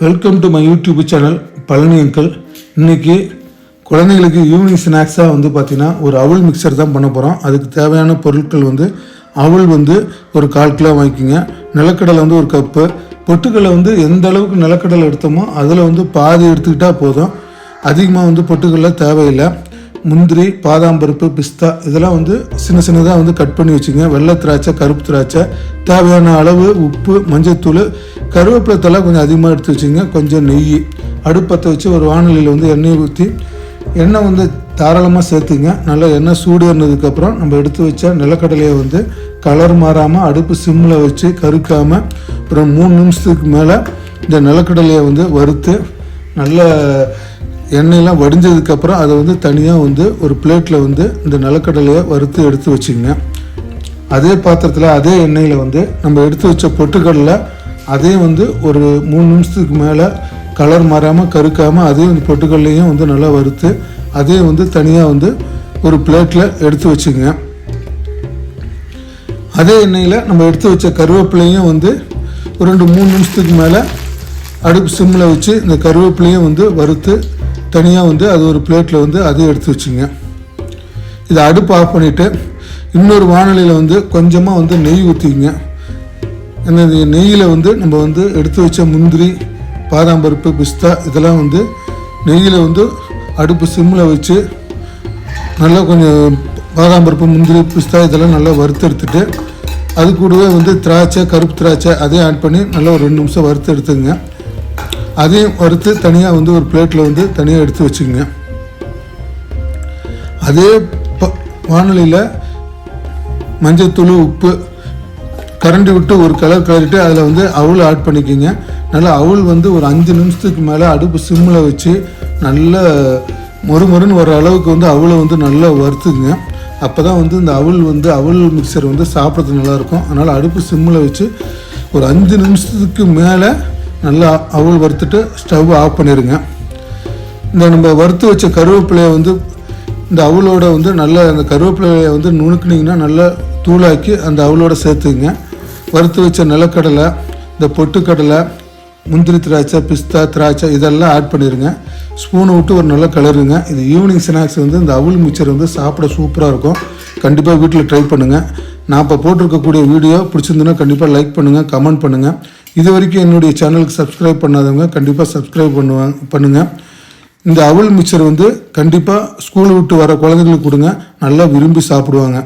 Welcome to my YouTube channel Palani uncle. இன்றைக்கி குழந்தைங்களுக்கு evening ஸ்நாக்ஸாக பார்த்திங்கன்னா ஒரு அவல் மிக்சர் தான் பண்ண போகிறோம். அதுக்கு தேவையான பொருட்கள் அவல் ஒரு 1/4 கிலோ வாங்கிக்கோங்க. நிலக்கடலை ஒரு கப்பு. பொட்டுக்கடலை எந்த அளவுக்கு நிலக்கடலை எடுத்தோமோ அதில் பாதி எடுத்துக்கிட்டால் போதும். அதிகமாக பொட்டுக்கடலை தேவையில்லை. முந்திரி, பாதாம் பருப்பு, பிஸ்தா இதெல்லாம் சின்ன சின்னதாக கட் பண்ணி வச்சுங்க. வெள்ளை திராட்சை, கருப்பு திராட்சை, தேவையான அளவு உப்பு, மஞ்சத்தூள், கருவேப்பிலை தலை கொஞ்சம் அதிகமாக எடுத்து வச்சுங்க. கொஞ்சம் நெய். அடுப்பத்தை வச்சு ஒரு வானலியில் எண்ணெய் ஊற்றி எண்ணெய் தாராளமாக சேர்த்துங்க. நல்லா எண்ணெய் சூடு ஏறினதுக்கப்புறம் நம்ம எடுத்து வச்ச நிலக்கடலையை கலர் மாறாமல் அடுப்பு சிம்மில் வச்சு கருக்காமல் ஒரு 3 நிமிஷத்துக்கு மேலே இந்த நிலக்கடலையை வறுத்து நல்ல எண்ணெயெல்லாம் வடிஞ்சதுக்கப்புறம் அதை தனியாக ஒரு பிளேட்டில் இந்த நிலக்கடலையை வறுத்து எடுத்து வச்சுங்க. அதே பாத்திரத்தில் அதே எண்ணெயில் நம்ம எடுத்து வச்ச பொட்டுக்கடலை அதையும் ஒரு 3 நிமிஷத்துக்கு மேலே கலர் மாறாமல் கருக்காமல் அதையும் பொட்டுக்கடலையும் நல்லா வறுத்து அதையும் தனியாக ஒரு பிளேட்டில் எடுத்து வச்சுங்க. அதே எண்ணெயில் நம்ம எடுத்து வச்ச கருவேப்பிலையும் ஒரு 2-3 நிமிஷத்துக்கு மேலே அடுப்பு சிம்மில் வச்சு இந்த கருவேப்பிலையும் வறுத்து தனியாக அது ஒரு பிளேட்டில் அதையும் எடுத்து வச்சுங்க. இதை அடுப்பு ஆஃப் பண்ணிவிட்டு இன்னொரு வானலியில் கொஞ்சமாக நெய் ஊற்றிங்க. அந்த நெய்யில் நம்ம எடுத்து வச்ச முந்திரி, பாதாம் பருப்பு, பிஸ்தா இதெல்லாம் நெய்யில் அடுப்பு சிம்மில் வச்சு நல்லா கொஞ்சம் பாதாம் பருப்பு, முந்திரி, பிஸ்தா இதெல்லாம் நல்லா வறுத்து எடுத்துட்டு அது கூடவே திராட்சை, கருப்பு திராட்சை அதையும் ஆட் பண்ணி நல்லா ஒரு 2 நிமிஷம் வறுத்து எடுத்துங்க. அதையும் வறுத்து தனியாக ஒரு பிளேட்டில் தனியாக எடுத்து வச்சுக்கோங்க. அதே வானலியில் மஞ்சத்தூள், உப்பு கரண்டி விட்டு ஒரு கலர் கலரிட்டு அதில் அவல் ஆட் பண்ணிக்கோங்க. நல்லா அவல் ஒரு 5 நிமிஷத்துக்கு மேலே அடுப்பு சிம்மில் வச்சு நல்ல மொறுமொறுன்னு வர அளவுக்கு அவலை நல்லா வறுத்துக்குங்க. அப்போ தான் இந்த அவல் மிக்சர் சாப்பிட்றது நல்லாயிருக்கும். அதனால் அடுப்பு சிம்மில் வச்சு ஒரு 5 நிமிஷத்துக்கு மேலே நல்லா அவல் வறுத்துட்டு ஸ்டவ் ஆஃப் பண்ணிடுங்க. இந்த நம்ம வறுத்து வச்ச கருவேப்பிலையை இந்த அவலோட நல்லா அந்த கருவேப்பிலையை நுணுக்குனிங்கன்னா நல்லா தூளாக்கி அந்த அவலோட சேர்த்துங்க. வறுத்து வச்ச நிலக்கடலை, இந்த பொட்டுக்கடலை, முந்திரி திராட்சை, பிஸ்தா, திராட்சை இதெல்லாம் ஆட் பண்ணிடுங்க. ஸ்பூனை விட்டு ஒரு நல்லா கலருங்க. இது ஈவினிங் ஸ்நாக்ஸ் இந்த அவல் மிக்சர் சாப்பிட சூப்பராக இருக்கும். கண்டிப்பாக வீட்டில் ட்ரை பண்ணுங்கள். நான் இப்போ போட்டிருக்கக்கூடிய வீடியோ பிடிச்சிருந்துன்னா கண்டிப்பாக லைக் பண்ணுங்கள், கமெண்ட் பண்ணுங்கள். இது வரைக்கும் என்னுடைய சேனலுக்கு சப்ஸ்கிரைப் பண்ணாதவங்க கண்டிப்பாக சப்ஸ்கிரைப் பண்ணுங்கள். இந்த அவல் மிக்சர் கண்டிப்பாக ஸ்கூல் விட்டு வர குழந்தைங்களுக்கு கொடுங்க, நல்லா விரும்பி சாப்பிடுவாங்க.